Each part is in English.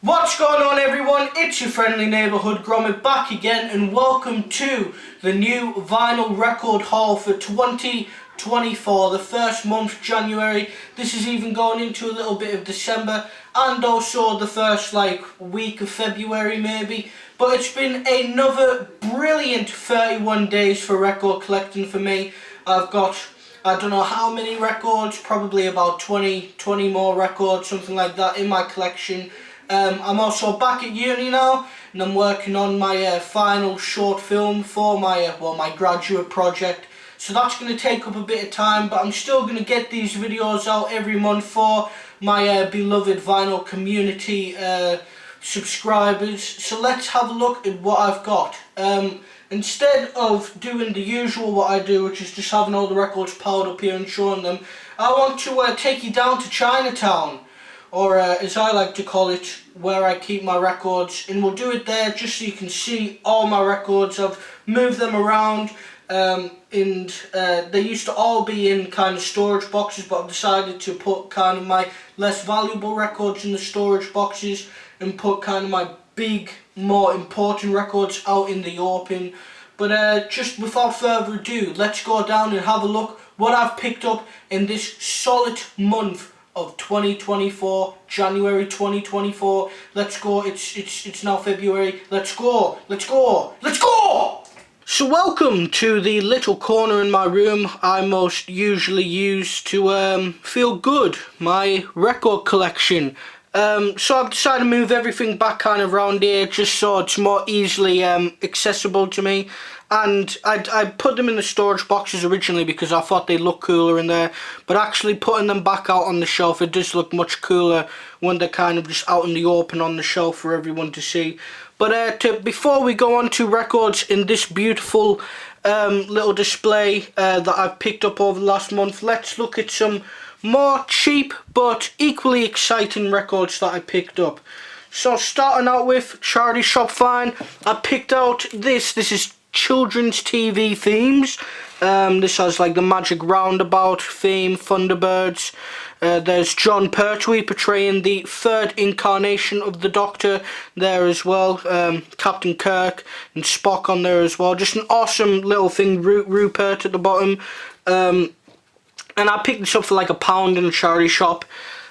What's going on, everyone? It's your friendly neighbourhood Gromit back again, and welcome to the new vinyl record haul for 2024, the first month, January. This is even going into a little bit of December and also the first week of February maybe. But it's been another brilliant 31 days for record collecting for me. I've got, I don't know how many records, probably about 20 more records, something like that in my collection. I'm also back at uni now, and I'm working on my final short film for my graduate project. So that's going to take up a bit of time, but I'm still going to get these videos out every month for my beloved vinyl community subscribers. So let's have a look at what I've got. Instead of doing the usual what I do, which is just having all the records piled up here and showing them, I want to take you down to Chinatown, or as I like to call it, where I keep my records, and we'll do it there just so you can see all my records. I've moved them around, and they used to all be in kind of storage boxes, but I've decided to put kind of my less valuable records in the storage boxes and put kind of my big, more important records out in the open. But just without further ado, let's go down and have a look what I've picked up in this solid month of 2024, January 2024. Let's go. It's now February. Let's go. Let's go. Let's go. So welcome to the little corner in my room I most usually use to feel good, my record collection. So I've decided to move everything back kind of around here just so it's more easily accessible to me. And I put them in the storage boxes originally because I thought they looked cooler in there, but actually putting them back out on the shelf, it does look much cooler when they're kind of just out in the open on the shelf for everyone to see. But before we go on to records in this beautiful little display that I've picked up over the last month, let's look at some more cheap but equally exciting records that I picked up. So starting out with charity shop find, I picked out this is children's TV themes. This has like the Magic Roundabout theme, Thunderbirds. There's John Pertwee portraying the third incarnation of the Doctor there as well. Captain Kirk and Spock on there as well. Just an awesome little thing. Rupert at the bottom. And I picked this up for like £1 in a charity shop.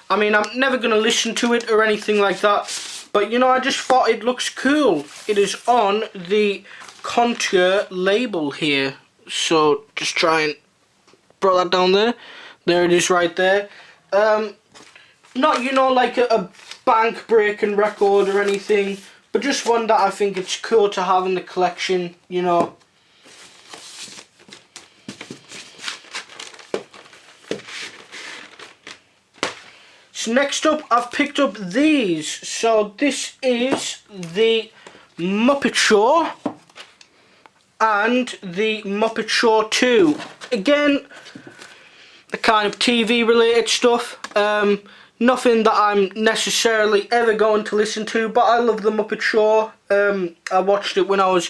I mean, I'm never going to listen to it or anything like that, but you know, I just thought it looks cool. It is on the Contour label here, so just try and throw that down there. There it is right there. Not, you know, like a bank breaking record or anything, but just one that I think it's cool to have in the collection, you know. So next up, I've picked up these. So this is the Muppet Show and the Muppet Show 2. Again, the kind of TV related stuff. Nothing that I'm necessarily ever going to listen to, but I love the Muppet Show. I watched it when I was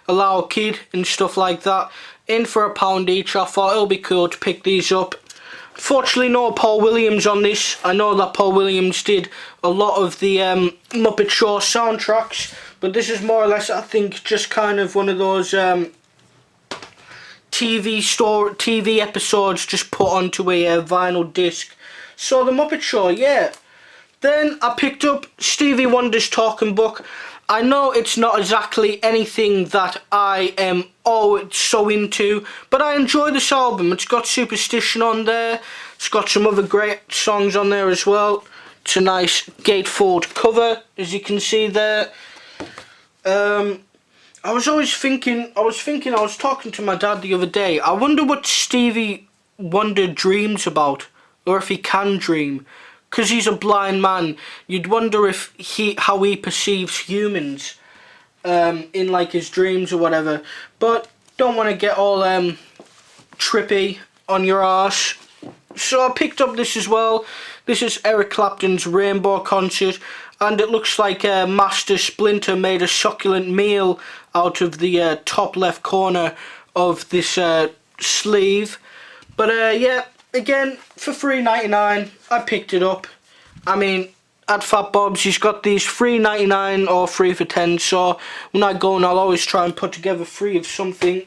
a little kid and stuff like that. In for £1 each. I thought it'll be cool to pick these up. Fortunately, no Paul Williams on this. I know that Paul Williams did a lot of the Muppet Show soundtracks, but this is more or less, I think, just kind of one of those TV episodes just put onto a vinyl disc. So the Muppet Show, yeah. Then I picked up Stevie Wonder's Talking Book. I know it's not exactly anything that I am so into, but I enjoy this album. It's got Superstition on there. It's got some other great songs on there as well. It's a nice gatefold cover, as you can see there. I was talking to my dad the other day. I wonder what Stevie Wonder dreams about, or if he can dream. Because he's a blind man, you'd wonder if how he perceives humans in like his dreams or whatever. But don't want to get all trippy on your arse. So I picked up this as well. This is Eric Clapton's Rainbow Concert, and it looks like Master Splinter made a succulent meal out of the top left corner of this sleeve. But yeah. Again, for $3.99, I picked it up. I mean, at Fat Bob's. He's got these $3.99 or 3 for 10. So when I go, and I'll always try and put together 3 of something.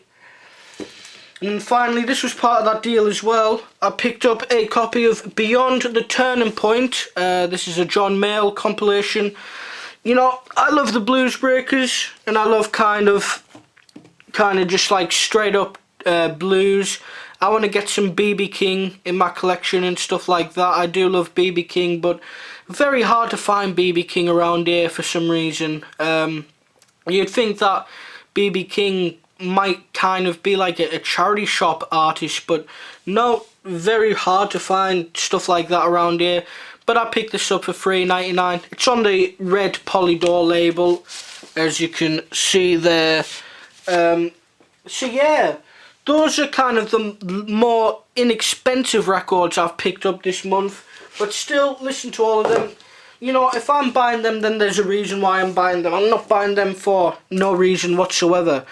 And then finally, this was part of that deal as well. I picked up a copy of Beyond the Turning Point. This is a John Mayall compilation. You know, I love the Blues Breakers, and I love kind of just like straight up blues. I want to get some BB King in my collection and stuff like that. I do love BB King, but very hard to find BB King around here for some reason. You'd think that BB King might kind of be like a charity shop artist, but no, very hard to find stuff like that around here. But I picked this up for $3.99. It's on the red Polydor label, as you can see there. So yeah, those are kind of the more inexpensive records I've picked up this month, but still listen to all of them. You know, if I'm buying them, then there's a reason why I'm buying them. I'm not buying them for no reason whatsoever.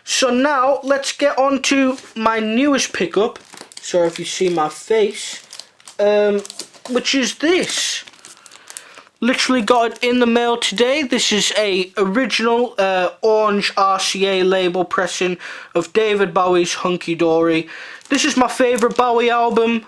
So now, let's get on to my newest pickup. Sorry if you see my face. Which is this. Literally got it in the mail today. This is a original orange RCA label pressing of David Bowie's Hunky Dory. This is my favourite Bowie album.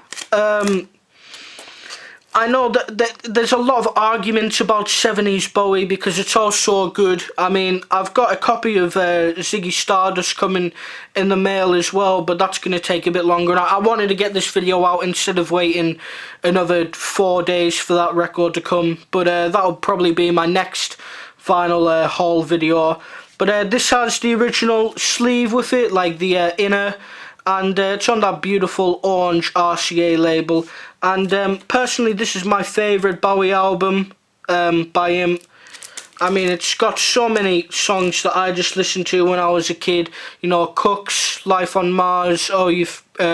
I know that there's a lot of arguments about 70s Bowie because it's all so good. I mean, I've got a copy of Ziggy Stardust coming in the mail as well, but that's going to take a bit longer. And I wanted to get this video out instead of waiting another 4 days for that record to come. But that'll probably be my next vinyl haul video. But this has the original sleeve with it, like the inner, and it's on that beautiful orange RCA label. And personally, this is my favourite Bowie album by him. I mean, it's got so many songs that I just listened to when I was a kid. You know, Cooks, Life on Mars, Oh You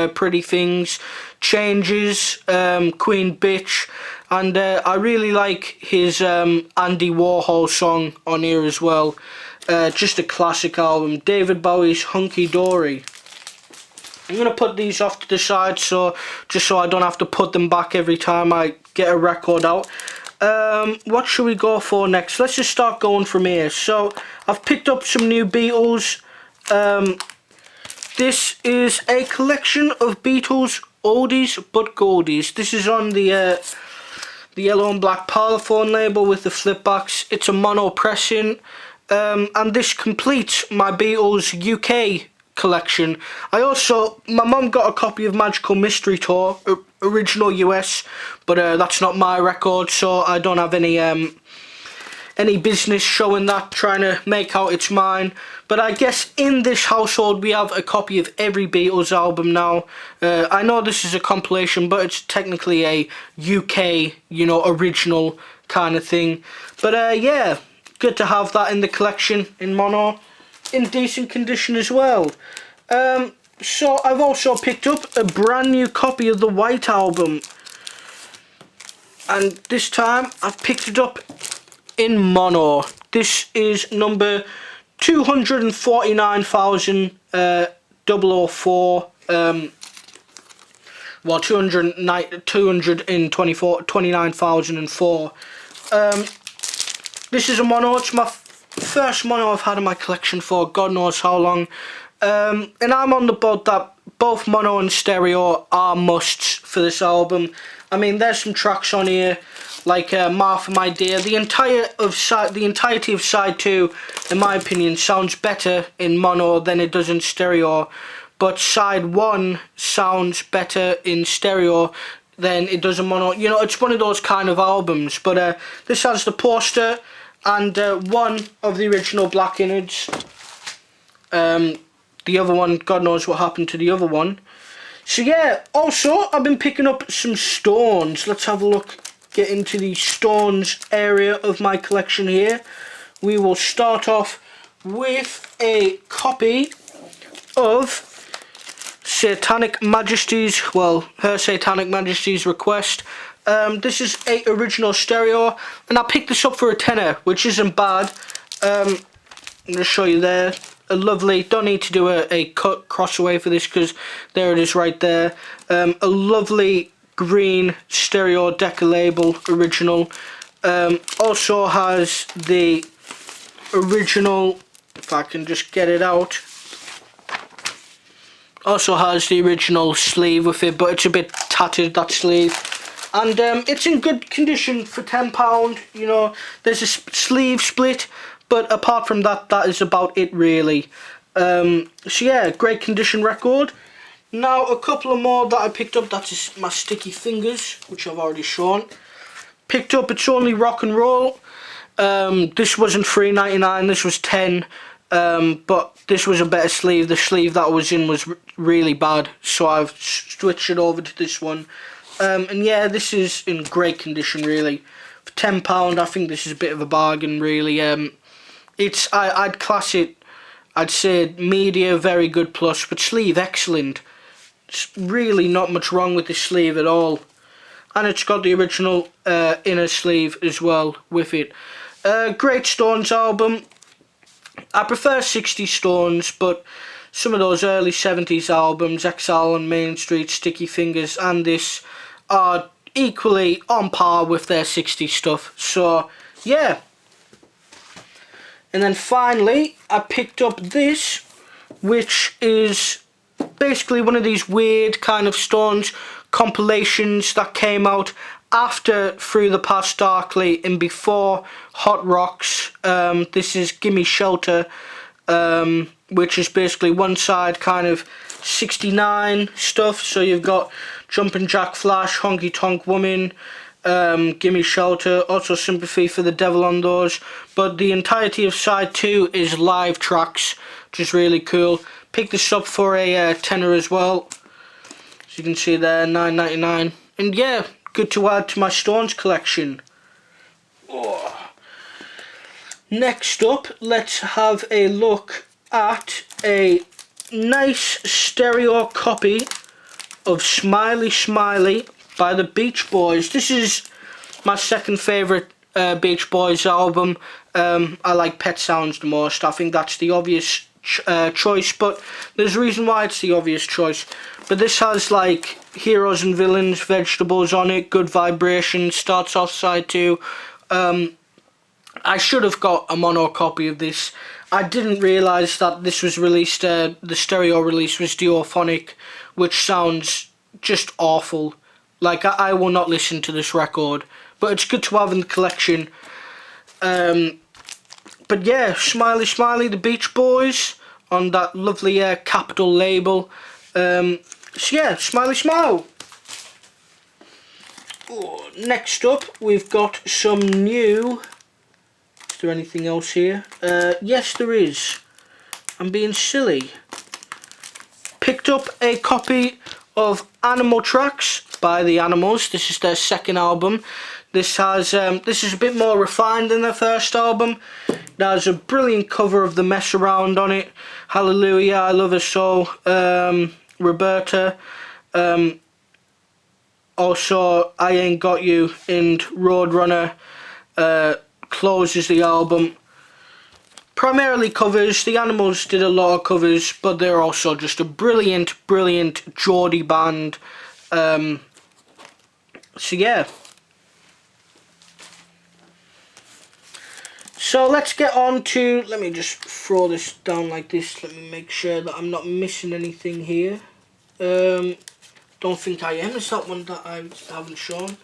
Pretty Things, Changes, Queen Bitch. And I really like his Andy Warhol song on here as well. Just a classic album. David Bowie's Hunky Dory. I'm going to put these off to the side just so I don't have to put them back every time I get a record out. What should we go for next? Let's just start going from here. So I've picked up some new Beatles. This is a collection of Beatles oldies but goldies. This is on the yellow and black Parlophone label with the flipbacks. It's a mono pressing, and this completes my Beatles UK collection. My mum got a copy of Magical Mystery Tour original US, but that's not my record, so I don't have any business showing that, trying to make out it's mine. But I guess in this household we have a copy of every Beatles album now. I know this is a compilation, but it's technically a UK, you know, original kind of thing. But yeah, good to have that in the collection in mono, in decent condition as well. So I've also picked up a brand new copy of the White Album, and this time I've picked it up in mono. This is number 249,004, well, 229,004. This is a mono. It's my first mono I've had in my collection for God knows how long. And I'm on the boat that both mono and stereo are musts for this album. I mean, there's some tracks on here like Martha My Dear. The entirety of side 2, in my opinion, sounds better in mono than it does in stereo. But side 1 sounds better in stereo than it does in mono. You know, it's one of those kind of albums. But this has the poster and one of the original black innards. The other one, God knows what happened to the other one. So yeah, also I've been picking up some Stones. Let's have a look, get into the Stones area of my collection here. We will start off with a copy of Satanic Majesty's, well, Her Satanic Majesty's Request. This is a original stereo, and I picked this up for a tenner, which isn't bad. I'm going to show you there. A lovely, don't need to do a cut cross away for this because there it is right there. A lovely green stereo Decca label original. Also has the original, if I can just get it out, also has the original sleeve with it, but it's a bit tattered, that sleeve. And it's in good condition for £10. You know, there's a sleeve split, but apart from that, that is about it really. So yeah, great condition record. Now a couple of more that I picked up, that's my Sticky Fingers, which I've already shown. Picked up It's Only Rock and Roll. This wasn't $3.99, this was $10. But this was a better sleeve. The sleeve that I was in was really bad, so I've switched it over to this one. And yeah, this is in great condition really. For £10, I think this is a bit of a bargain really. I'd class it, I'd say media, very good plus, but sleeve excellent. It's really not much wrong with this sleeve at all. And it's got the original inner sleeve as well with it. Great Stones album. I prefer 60s Stones, but some of those early 70s albums, Exile on Main Street, Sticky Fingers and this, are equally on par with their 60s stuff. So yeah. And then finally I picked up this, which is basically one of these weird kind of Stones compilations that came out after Through the Past Darkly and before Hot Rocks. This is Gimme Shelter, which is basically one side kind of 69 stuff. So you've got Jumpin' Jack Flash, Honky Tonk Woman, Gimme Shelter, also Sympathy for the Devil on those. But the entirety of side 2 is live tracks, which is really cool. Picked this up for a tenner as well. As you can see there, $9.99. And yeah, good to add to my Stones collection. Oh. Next up, let's have a look at a nice stereo copy of Smiley Smiley by the Beach Boys. This is my second favourite Beach Boys album. I like Pet Sounds the most. I think that's the obvious choice, but there's a reason why it's the obvious choice. But this has like Heroes and Villains, Vegetables on it, Good Vibrations, starts off side 2. I should have got a mono copy of this. I didn't realise that this was released, the stereo release was duophonic, which sounds just awful. Like, I will not listen to this record, but it's good to have in the collection. But yeah, Smiley Smiley, the Beach Boys, on that lovely Capitol label. So yeah, Smiley Smile. Oh, next up, we've got some new... Is there anything else here? Yes, there is. I'm being silly. Picked up a copy of Animal Tracks by the Animals. This is their second album. This has this is a bit more refined than their first album. There's a brilliant cover of The Mess Around on it. Hallelujah, I Love Her So. Roberta. Also, I Ain't Got You and Roadrunner closes the album. Primarily covers. The Animals did a lot of covers, but they're also just a brilliant, brilliant Geordie band. So yeah. So let's get on to, let me just throw this down like this, let me make sure that I'm not missing anything here. Don't think I am. Is that one that I haven't shown?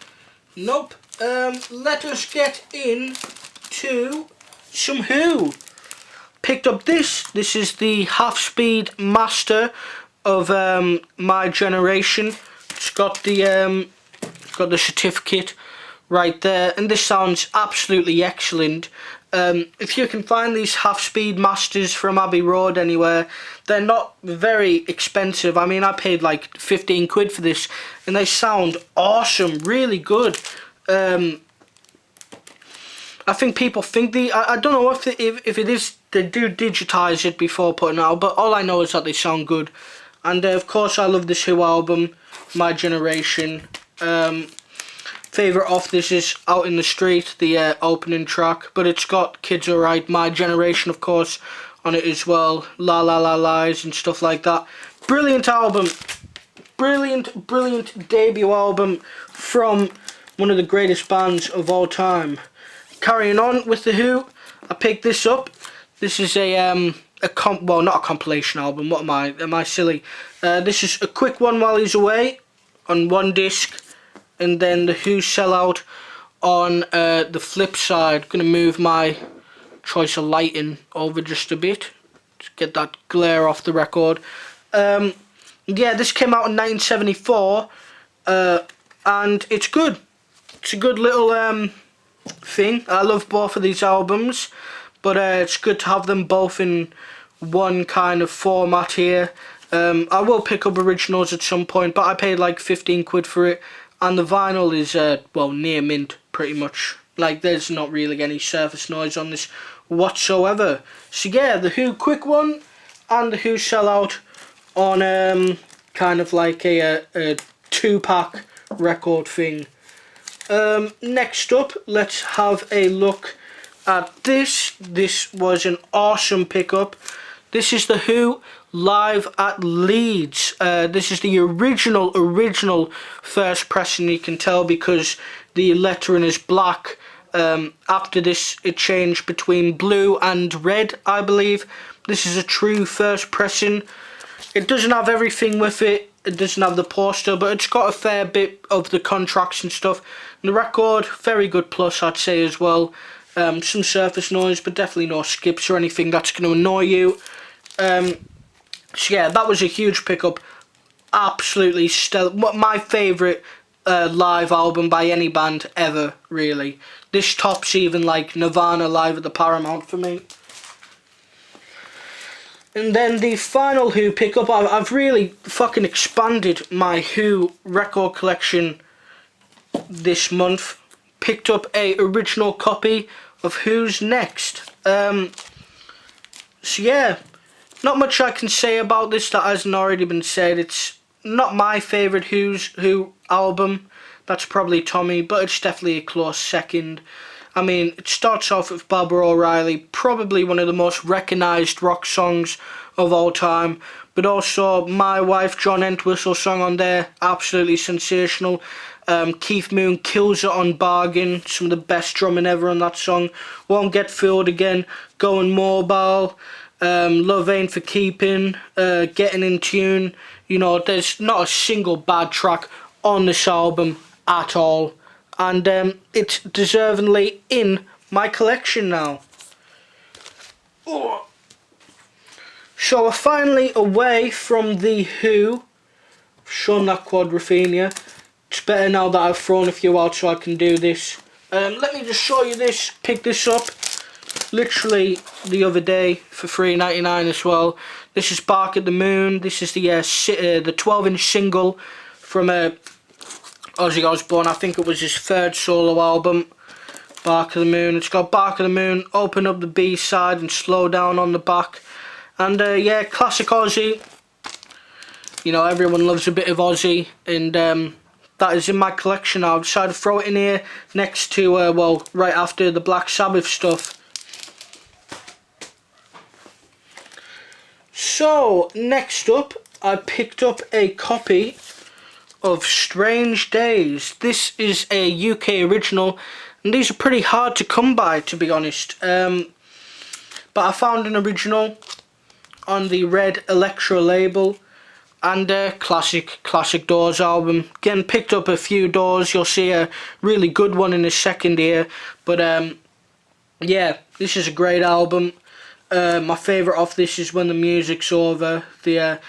Nope. Let us get into some Who. Picked up this. This is the half-speed master of My Generation. It's got the certificate right there, and this sounds absolutely excellent. If you can find these half-speed masters from Abbey Road anywhere, they're not very expensive. I mean, I paid like 15 quid for this, and they sound awesome, really good. I think people think I don't know if it is, they do digitize it before putting it out, but all I know is that they sound good. And of course I love this Who album, My Generation. Favourite off this is Out in the Street, the opening track, but it's got Kids Alright, My Generation of course on it as well, La La La Lies and stuff like that. Brilliant album, brilliant debut album from one of the greatest bands of all time. carrying on with The Who, I picked this up. This is well, not a compilation album, what am I silly? This is a quick one while he's away, on one disc, and then The Who Sell Out on the flip side. Gonna move my choice of lighting over just a bit to get that glare off the record. Yeah, this came out in 1974, and it's good. It's a good little thing. I love both of these albums, but it's good to have them both in one kind of format here. I will pick up originals at some point, but I paid like 15 quid for it, and the vinyl is well, near mint pretty much. Like, there's not really any surface noise on this whatsoever. So yeah, The Who quick one and The Who Sell Out on kind of like a 2-pack record thing. Next up, let's have a look at this. This was an awesome pickup. This is The Who live at Leeds. This is the original first pressing. You can tell because the lettering is black. After this it changed between blue and red, I believe. This is a true first pressing. It doesn't have everything with it. It doesn't have the poster, but it's got a fair bit of the contracts and stuff. And the record, very good plus, I'd say, as well. Some surface noise, but definitely no skips or anything that's going to annoy you. So yeah, that was a huge pickup. Absolutely stellar. My favourite live album by any band ever, really. This tops even like Nirvana live at the Paramount for me. And then the final Who pickup, I've really fucking expanded my Who record collection this month. Picked up a original copy of Who's Next. So yeah, not much I can say about this that hasn't already been said. It's not my favourite Who album. That's probably Tommy, but it's definitely a close second. I mean, it starts off with Barbara O'Reilly, probably one of the most recognised rock songs of all time, but also My Wife, John Entwistle song on there, absolutely sensational. Keith Moon kills it on Bargain, some of the best drumming ever on that song. Won't Get Fooled Again, Going Mobile, Love Ain't For Keeping, Getting In Tune. You know, there's not a single bad track on this album at all. And it's deservingly in my collection now. Oh. So we're finally away from The Who. Shown that quadrophenia. It's better now that I've thrown a few out so I can do this. Let me just show you this. Picked this up literally the other day for $3.99 as well. This is Bark at the Moon. This is the 12-inch single from Ozzy Osbourne. I think it was his third solo album, Bark of the Moon. It's got Bark of the Moon, open up the B-side and slow down on the back. And yeah, classic Ozzy. You know, everyone loves a bit of Ozzy, and that is in my collection now. I decided to throw it in here next to, well, right after the Black Sabbath stuff. So, next up, I picked up a copy of Strange Days. This is a UK original, and these are pretty hard to come by, to be honest. But I found an original on the Red Electra label, and classic Doors album. Again, picked up a few Doors. You'll see a really good one in a second here, but yeah, this is a great album. My favourite off this is When the Music's Over, the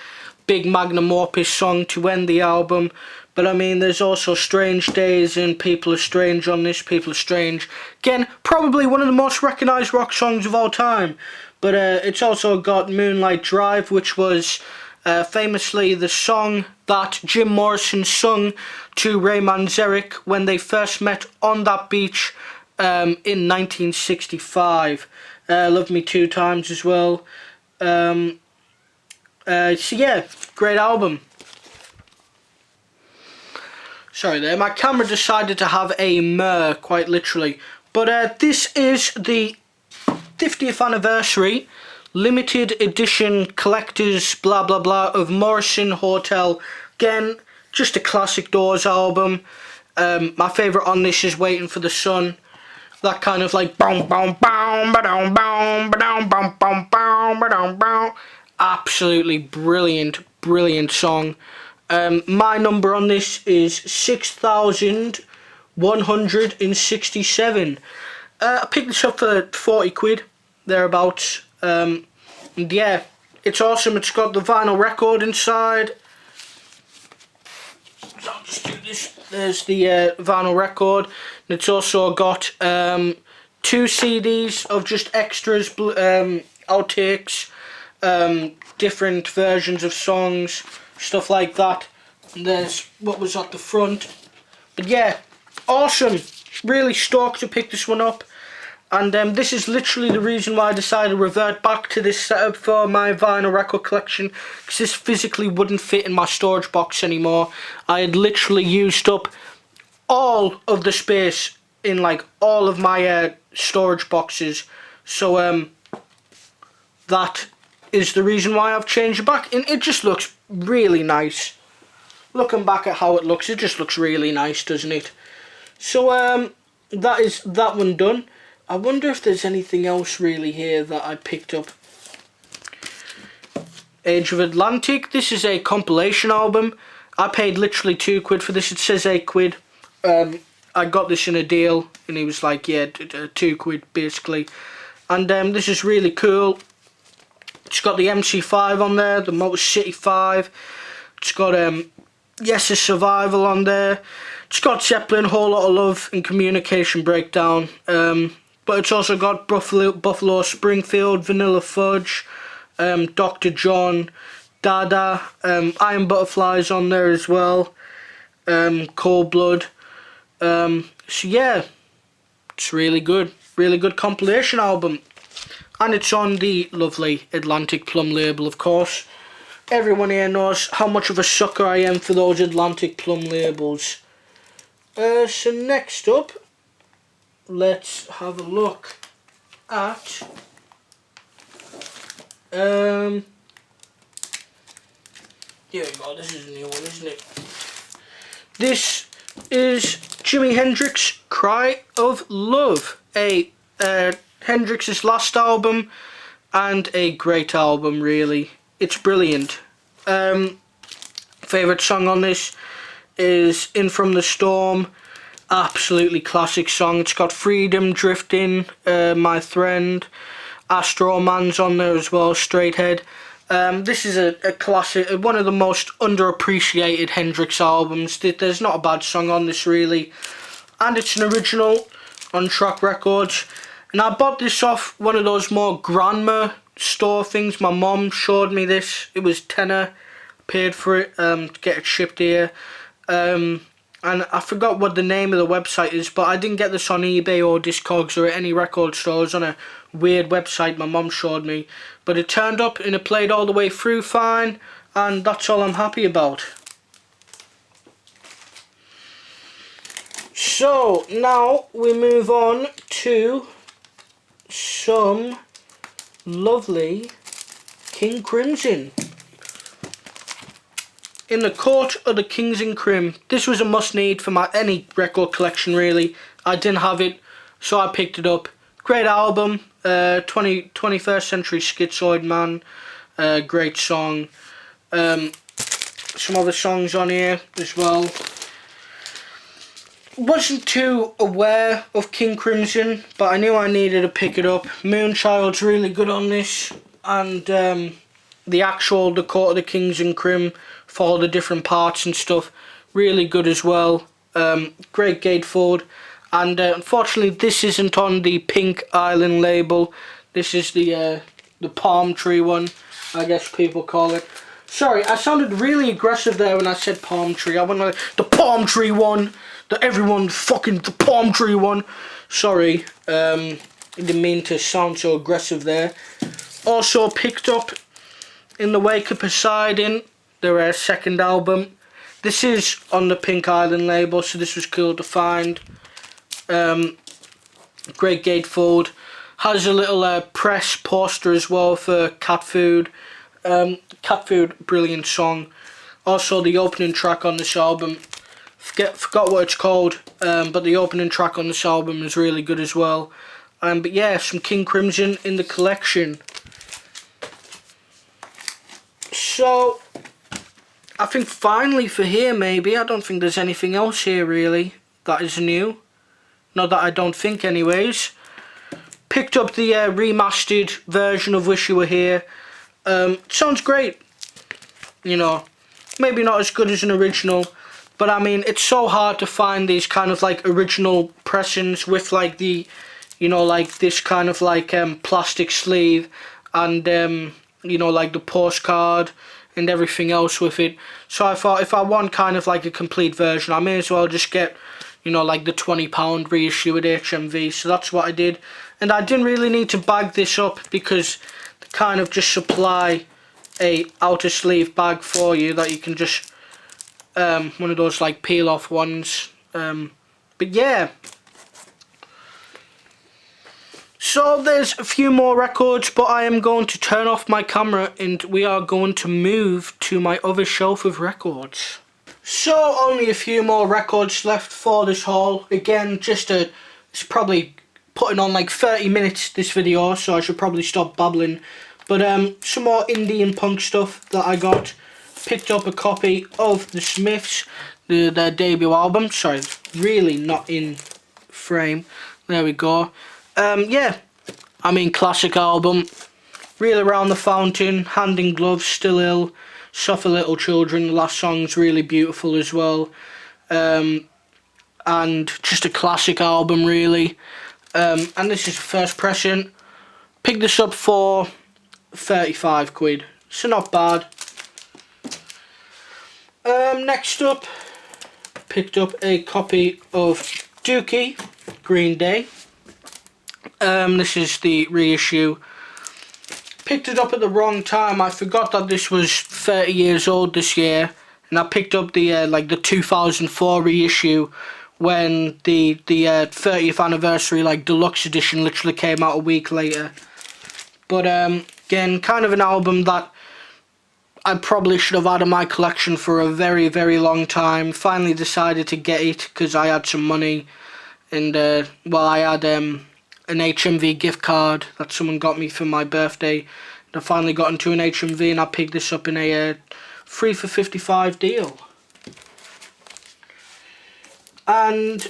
big magnum opus song to end the album. But I mean, there's also Strange Days and People Are Strange on this. People Are Strange, again, probably one of the most recognised rock songs of all time. But it's also got Moonlight Drive, which was famously the song that Jim Morrison sung to Ray Manzarek when they first met on that beach in 1965. Love Me Two Times as well. So yeah, great album. Sorry there, my camera decided to have a murr, quite literally. But this is the 50th anniversary limited edition collector's blah blah blah of Morrison Hotel. Again, just a classic Doors album. My favourite on this is Waiting for the Sun. That kind of like boom boom boom ba-dum boom ba-dum boom boom boom ba-dum boom. Absolutely brilliant song. My number on this is 6,167. I picked this up for 40 quid, thereabouts. And yeah, it's awesome. It's got the vinyl record inside. So I'll just do this. There's the vinyl record. And it's also got 2 CDs of just extras, outtakes, different versions of songs, stuff like that. And there's what was at the front. But yeah, awesome. Really stoked to pick this one up. And this is literally the reason why I decided to revert back to this setup for my vinyl record collection, because this physically wouldn't fit in my storage box anymore. I had literally used up all of the space in like all of my storage boxes. So that is the reason why I've changed it back. And it just looks really nice. Looking back at how it looks, it just looks really nice, doesn't it? So that is that one done. I wonder if there's anything else really here that I picked up. Age of Atlantic. This is a compilation album. I paid literally 2 quid for this. It says 8 quid. I got this in a deal and he was like, yeah, 2 quid basically. And this is really cool. It's got the MC5 on there, the Motor City 5. It's got Yes' Survival on there. It's got Zeppelin, Whole Lot of Love and Communication Breakdown. But it's also got Buffalo Springfield, Vanilla Fudge, Dr. John, Dada, Iron Butterflies on there as well, Cold Blood. So yeah, it's really good compilation album. And it's on the lovely Atlantic Plum label, of course. Everyone here knows how much of a sucker I am for those Atlantic Plum labels. So next up, let's have a look at here we go. This is a new one, isn't it? This is Jimi Hendrix Cry of Love, a Hendrix's last album and a great album, really. It's brilliant. Favourite song on this is In From the Storm. Absolutely classic song. It's got Freedom, Drifting, My Friend, Astro Man's on there as well, Straight Head. This is a classic, one of the most underappreciated Hendrix albums. There's not a bad song on this really. And it's an original on Track Records. And I bought this off one of those more grandma store things. My mom showed me this. It was tenner. Paid for it to get it shipped here. And I forgot what the name of the website is, but I didn't get this on eBay or Discogs or any record stores. On a weird website my mum showed me, but it turned up and it played all the way through fine, and that's all I'm happy about. So now we move on to some lovely King Crimson. In the Court of the Kings and Crim. This was a must need for any record collection really. I didn't have it, so I picked it up. Great album, 21st Century Schizoid Man, great song. Some other songs on here as well. Wasn't too aware of King Crimson, but I knew I needed to pick it up. Moonchild's really good on this, and the Court of the Kings and Crim, for all the different parts and stuff, really good as well. Great gatefold. And unfortunately this isn't on the Pink Island label. This is the palm tree one, I guess people call it. Sorry, I sounded really aggressive there when I said palm tree. I went like, the palm tree one, the palm tree one. Sorry, I didn't mean to sound so aggressive there. Also picked up In the Wake of Poseidon, their second album. This is on the Pink Island label, so this was cool to find. Great gatefold. Has a little press poster as well for Cat Food. Cat Food, brilliant song. Also the opening track on this album, Forgot what it's called, but the opening track on this album is really good as well. But yeah, some King Crimson in the collection. So, I think finally for here maybe, I don't think there's anything else here really that is new. Not that I don't think anyways. Picked up the remastered version of Wish You Were Here. Sounds great. You know, maybe not as good as an original, but I mean, it's so hard to find these kind of like original pressings with like the, you know, like this kind of like plastic sleeve and you know, like the postcard and everything else with it. So I thought if I want kind of like a complete version, I may as well just get, you know, like the £20 reissue at HMV. So that's what I did. And I didn't really need to bag this up because they kind of just supply a outer sleeve bag for you that you can just, one of those like peel off ones. But yeah. So there's a few more records, but I am going to turn off my camera and we are going to move to my other shelf of records. So only a few more records left for this haul. Again, it's probably putting on like 30 minutes this video, so I should probably stop babbling. But some more indie and punk stuff that I got. Picked up a copy of the Smiths, their debut album. Sorry, it's really not in frame. There we go. Yeah, I mean, classic album. Reel Around the Fountain, Hand in Glove, Still Ill, Suffer Little Children. The last song's really beautiful as well. And just a classic album, really. And this is the first pressing. Picked this up for 35 quid, so not bad. Next up, picked up a copy of Dookie, Green Day. This is the reissue. Picked it up at the wrong time. I forgot that this was 30 years old this year, and I picked up the like the 2004 reissue when the 30th anniversary like deluxe edition literally came out a week later. But again, kind of an album that I probably should have had in my collection for a very, very long time. Finally decided to get it because I had some money, and well, I had an HMV gift card that someone got me for my birthday. And I finally got into an HMV and I picked this up in a 3 for 55 deal. And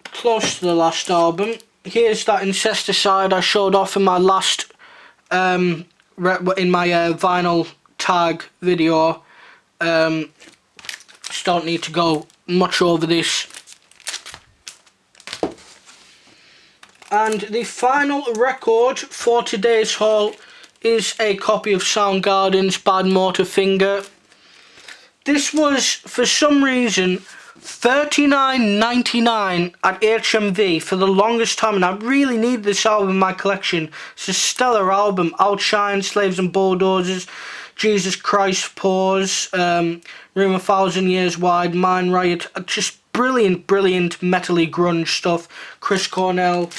close to the last album, here's that Incesticide I showed off in my last in my vinyl tag video. Just don't need to go much over this. And the final record for today's haul is a copy of Soundgarden's Bad Motor Finger. This was, for some reason, $39.99 at HMV for the longest time, and I really need this album in my collection. It's a stellar album. Outshine, Slaves and Bulldozers, Jesus Christ, Pause, Room a Thousand Years Wide, Mind Riot. Just brilliant, brilliant metally grunge stuff. Chris Cornell,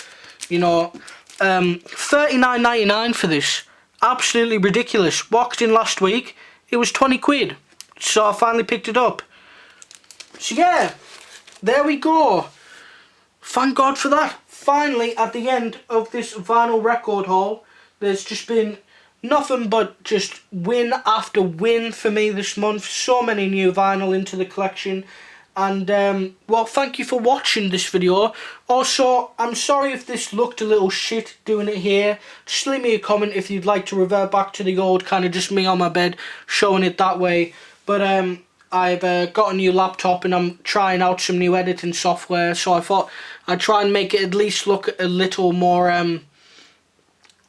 you know. $39.99 for this. Absolutely ridiculous. Walked in last week, it was 20 quid. So I finally picked it up. So yeah, there we go. Thank God for that. Finally, at the end of this vinyl record haul, there's just been nothing but just win after win for me this month. So many new vinyl into the collection. And, well, thank you for watching this video. Also, I'm sorry if this looked a little shit doing it here. Just leave me a comment if you'd like to revert back to the old, kind of just me on my bed, showing it that way. But, I've got a new laptop and I'm trying out some new editing software, so I thought I'd try and make it at least look a little more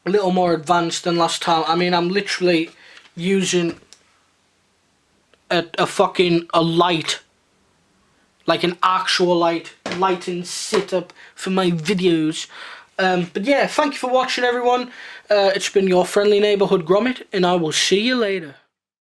advanced than last time. I mean, I'm literally using a light, like an actual lighting setup for my videos. But yeah, thank you for watching, everyone. It's been your friendly neighbourhood Gromit, and I will see you later.